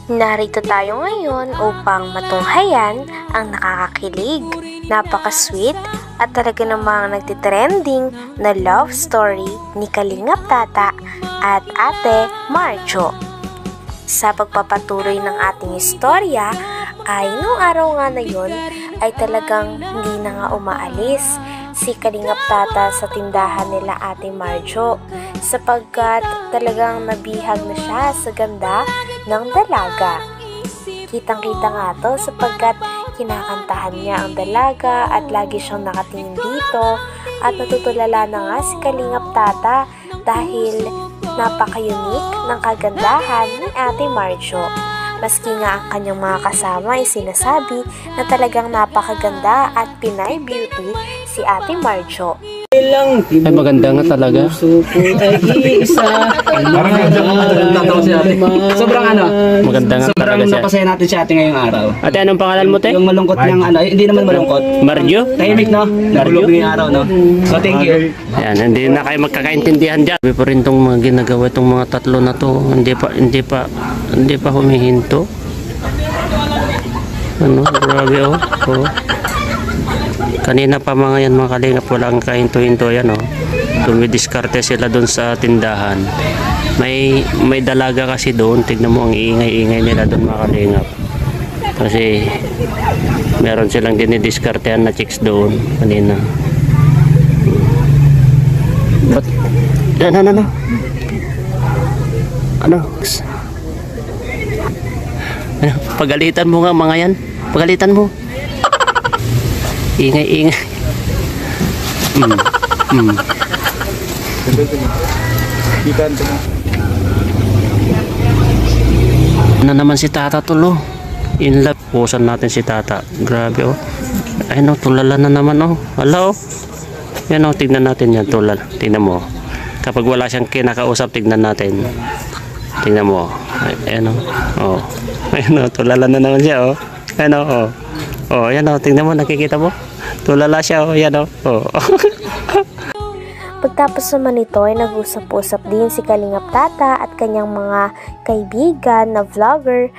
Narito tayo ngayon upang matunghayan ang nakakakilig, napaka-sweet at talaga namang nagtitrending na love story ni Kalingap Tata at Ate Marjo. Sa pagpapatuloy ng ating istorya ay nung araw nga na yun ay talagang hindi na nga umaalis si Kalingap Tata sa tindahan nila Ate Marjo sapagkat talagang nabihag na siya sa ganda ng dalaga. Kitang-kita nga to sapagkat kinakantahan niya ang dalaga at lagi siyang nakatingin dito at natutulala na nga si Kalingap Tata dahil napaka-unique ng kagandahan ni Ate Marjo. Maski nga ang kanyang mga kasama ay sinasabi na talagang napakaganda at Pinay beauty si Ate Marjo. Ay, maganda nga talaga. Sobrang ano? Maganda nga talaga siya. Napasaya natin si ate ngayong araw. Ate, anong pangalan mo, te? Yung malungkot niyang ano, hindi naman malungkot. Marjo? Tahimik, no? Nabulog ngayong araw, no? So, thank you. Ayan, hindi na kayo magkakaintindihan dyan. Sabi pa rin itong mga ginagawa itong mga tatlo na to. Hindi pa humihinto. Ano, grabe oh. Kanina pa mga yan mga kalingap, walang kahinto-hinto yan oh. Dumidiskarte sila doon sa tindahan. May dalaga kasi doon. Tignan mo ang iingay-ingay nila doon mga kalingap. Kasi meron silang dinidiskartehan na chicks doon kanina. But, ano? Pagalitan mo nga mga yan. Pagalitan mo. Ingay. Na naman si Tata tulo. In love. Pusan natin si Tata. Grabe oh. Ay no, tulala na naman oh. Hala oh. Yan oh, tignan natin yan tulal. Tignan mo. Kapag wala siyang kinakausap, tignan natin. Tignan mo. Ayan oh. Oh. Ayan oh, tulala na naman siya oh. Ayan oh. Oh, yan oh, tingnan mo, nakikita mo? Tulala siya oh, yan oh. Oh. Pagtapos naman nito ay nag-usap-usap din si Kalingap Tata at kanyang mga kaibigan na vlogger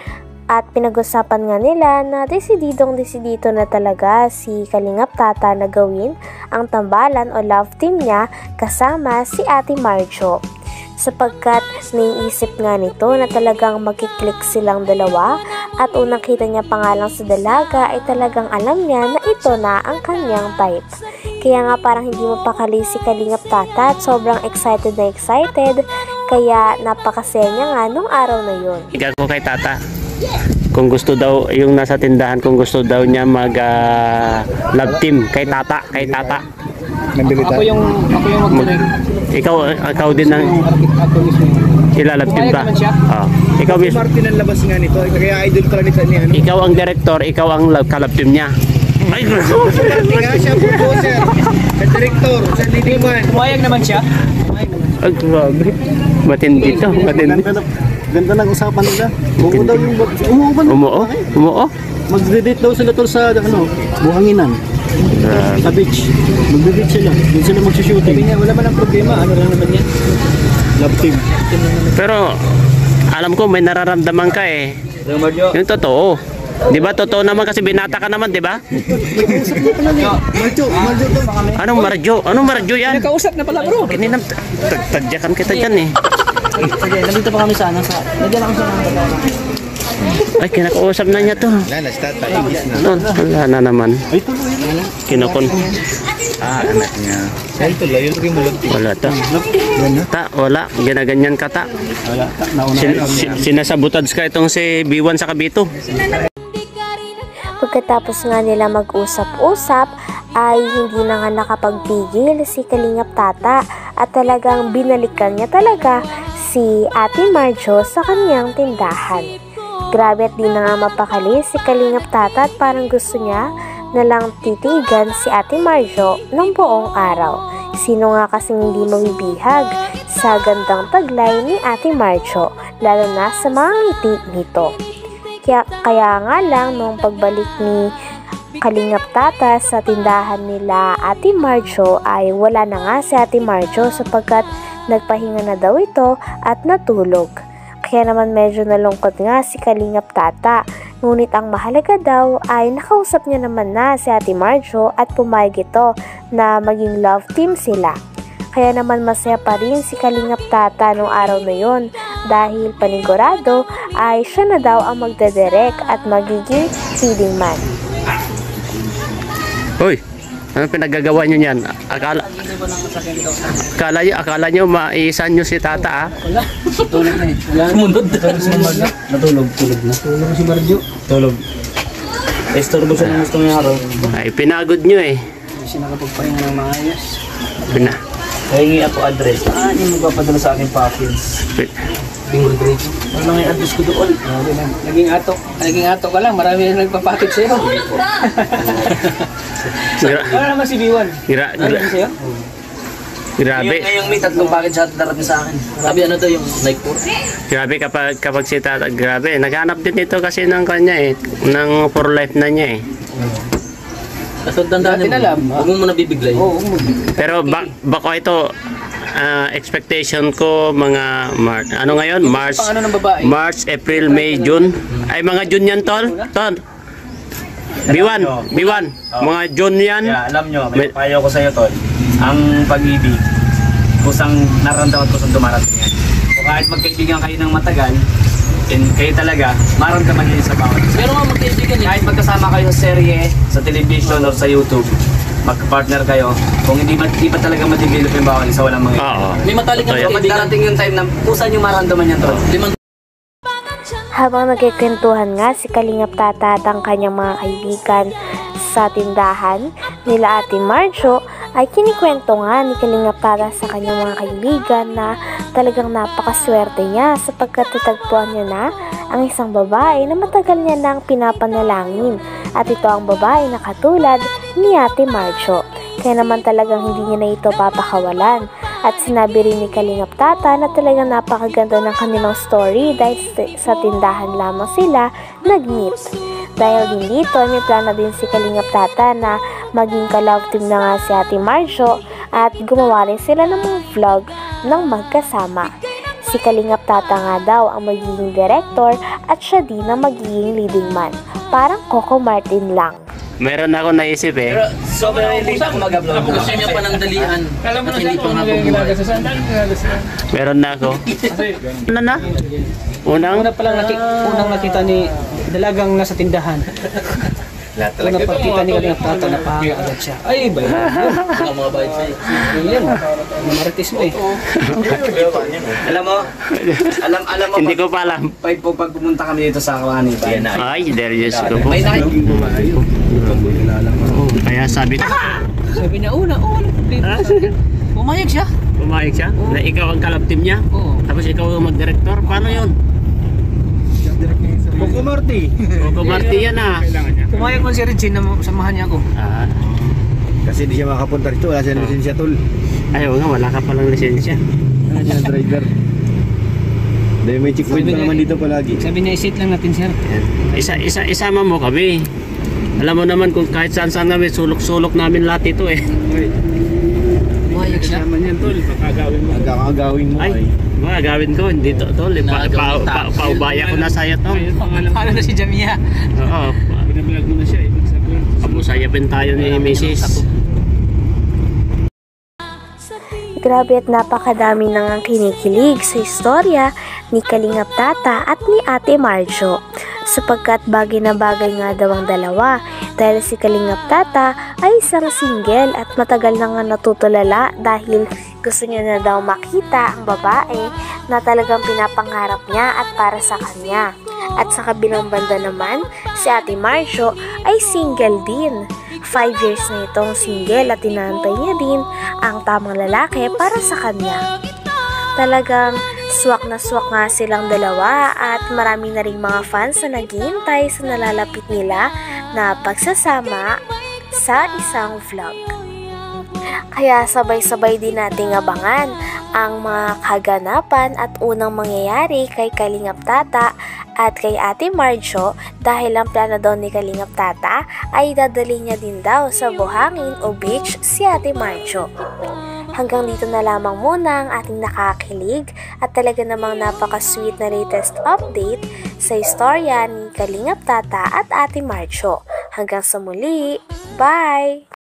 at pinag-usapan nga nila na desidido na talaga si Kalingap Tata na gawin ang tambalan o love team niya kasama si Ate Marjo. Sapagkat naiisip nga nito na talagang magkiklik silang dalawa at unang kita niya pangalang sa dalaga ay talagang alam niya na ito na ang kanyang type. Kaya nga parang hindi mapakali si Kalingap Tata at sobrang excited na excited kaya napakasaya niya nga nung araw na yun. Igal ko kay Tata. Kung gusto daw, yung nasa tindahan, kung gusto daw niya mag love team kay Tata. Ako yung mag-direct. Ikaw din ang ilalab team ka. Ikaw mismo. Martin ang labas nga nito. Kaya idol ka lang ni ano. Ikaw ang director, ikaw ang kalab team niya. Ay, nga siya producer. Sa director, sa diniman. Pumayag naman siya. Ay, grabe. Matindi to, matindi. Ganda ng usapan nila. Umuo daw yung Umuo? Magde-date daw sila tol sa ano, buhanginan. Sa beach. Magde-date sila. Doon sila magsushooting. Sabi niya, wala man ang problema. Ano lang naman yan? Love team. Pero, alam ko may nararamdaman ka eh. Yung totoo. Di ba totoo naman kasi binata ka naman, di ba? Anong Marjo yan? Nakausap na pala bro. Kininam, tagyakan kita dyan eh. Sige, nandito pa kami sa ano. Nandiyan ako sa Ay, kinakausap na niya to. Wala na naman. Kinukon. Anak niya. Ito lang, yung rimulog. Wala to. Wala. Ginaganyan ka ta. Sinasabotage ka itong si B1 sa Kabito. Pagkatapos nga nila mag-usap-usap ay hindi na nga nakapagpigil si Kalingap Tata at talagang binalikan niya talaga si Ate Marjo sa kanyang tindahan. Grabe at di na nga mapakali si Kalingap Tata at parang gusto niya na lang titigan si Ate Marjo ng buong araw. Sino nga kasing hindi mabibihag sa gandang taglay ni Ate Marjo, lalo na sa mga ngiti nito. Kaya nga lang nung pagbalik ni Kalingap Tata sa tindahan nila Ate Marjo ay wala na nga si Ate Marjo sapagkat nagpahinga na daw ito at natulog. Kaya naman medyo nalungkot nga si Kalingap Tata. Ngunit ang mahalaga daw ay nakausap niya naman na si Ate Marjo at pumayag ito na maging love team sila. Kaya naman masaya pa rin si Kalingap Tata nung araw na yon dahil panigurado ay siya na daw ang magdadirect at magiging leading man. Hoy, ano pinagagawa nyo niyan? Akala nyo maisan nyo si Tata, ah? Tulog na eh. Sumunod. Natulog na. Tulog si Marjo. Tulog. Estorbo siya ng gusto niya araw. Ay, pinagod nyo eh. Hindi siya nakapagpahinga ng mga ayos. Kahingi ako address. Yung magpapadala sa akin package. Bingo grade. Ano lang yung address ko doon? Naging ato ka lang. Marami na nagpapackage sa'yo. Wala naman si B1. Ano sa'yo? Grabe. Ngayong may 3 package at darating sa akin. Sabi ano to yung Nike 4? Grabe kapag si Tata, grabe. Naghanap din ito kasi ng kanya eh. Ng for life na niya eh. Kaso dandaan niya mo. Huwag mo muna bibiglay. Oo, Pero bako ito, expectation ko mga ano ngayon? March, April, May, June. Ay mga June yan, Tol? B1. Mga June yan. Yeah, alam nyo, may payo ko sa iyo, Tol. Ang pag-ibig, kusang naramdaman kusang dumarating yan. So kahit magkaibigan kayo ng matagal, and kayo talaga, maramdaman nyo sa bawat isa. Pero nga magkaibigan eh. Kahit magkasama kayo sa serye, sa television or sa YouTube, magka-partner kayo, kung hindi pa talaga ma-develop yung bawat isa, walang mga May matalik na so, magdarating yung time na kusa nyo maramdaman yan, Tol. Habang nagkikwentuhan nga si Kalingap Tata at ang kanyang mga kaibigan sa tindahan nila Ate Marjo, ay kinikwento nga ni Kalingap Tata sa kanyang mga kaibigan na talagang napakaswerte niya sapagkat natagpuan niya na ang isang babae na matagal niya nang pinapanalangin, at ito ang babae na katulad ni Ate Marjo. Kaya naman talagang hindi niya na ito papakawalan. At sinabi rin ni Kalingap Tata na talagang napakaganda ng kanilang story dahil sa tindahan lamang sila nag-meet. Dahil din dito, may plano din si Kalingap Tata na maging ka-love team na nga si Ate Marjo at gumawa rin sila ng mga vlog ng magkasama. Si Kalingap Tata nga daw ang magiging director at siya din ang magiging leading man. Parang Coco Martin lang. Meron ako naisip eh. Pero sobrang hindi ako mag-upload. Gusto niya pa ng dalian. At hindi pa nga bubuhay. Meron na ako. Ano na? Unang Unang nakita ni dalagang nasa tindahan. Unang pagkita ni Kalingap Tata na pahanga agad siya. Ay, iba yun. Mga bait sa'yo. Yun. Marites mo eh. Alam mo, hindi ko pa alam. pag pumunta kami dito sa Kawani, Ay, Darius ko po. may Kaya sabi ko, Sabi niya, pumayag siya. pumayag siya na ikaw ang kalab team niya. Oo. Tapos ikaw ang mag-director. Paano yun? Coco Marti. Coco Marti yan ah. Pumayag man si Regine na samahan niya ako. Kasi hindi siya makapunta rito. Wala siya lisensya, Tol. Ayaw nga, wala ka palang lisensya. Wala siya driver. Dahil may checkpoint pa naman dito palagi. Sabi niya, isit lang natin sir. Isama mo kami. Alam mo naman kung kahit saan kami, sulok-sulok namin lahat ito eh. Pumayag siya. yan, Tol. Pagkakagawin mo Ay, mga gawin ko, hindi to, Tol. Paubaya ko na sa'yo to. Paano na si Jamia? Oo. Binablog mo na siya eh. Pamusayapin tayo ni Mrs. Grabe at napakadami nang ang kinikilig sa istorya ni Kalingap Tata at ni Ate Marjo. Sapagkat bagay na bagay nga daw ang dalawa dahil si Kalingap Tata ay isang single at matagal na nga natutulala dahil gusto niya na daw makita ang babae na talagang pinapangarap niya at para sa kanya. At sa kabilang banda naman, si Ate Marjo ay single din. 5 years na itong single at tinantay niya din ang tamang lalaki para sa kanya. Talagang swak na swak nga silang dalawa at marami na ring mga fans na naghihintay sa nalalapit nila na pagsasama sa isang vlog. Kaya sabay-sabay din nating abangan ang mga kaganapan at unang mangyayari kay Kalingap Tata at kay Ate Marjo dahil ang plano daw ni Kalingap Tata ay dadali niya din daw sa buhangin o beach si Ate Marjo. hanggang dito na lamang muna ang ating nakakilig at talaga namang napaka-sweet na latest update sa istorya ni Kalingap Tata at Ate Marcho. Hanggang sa muli, bye!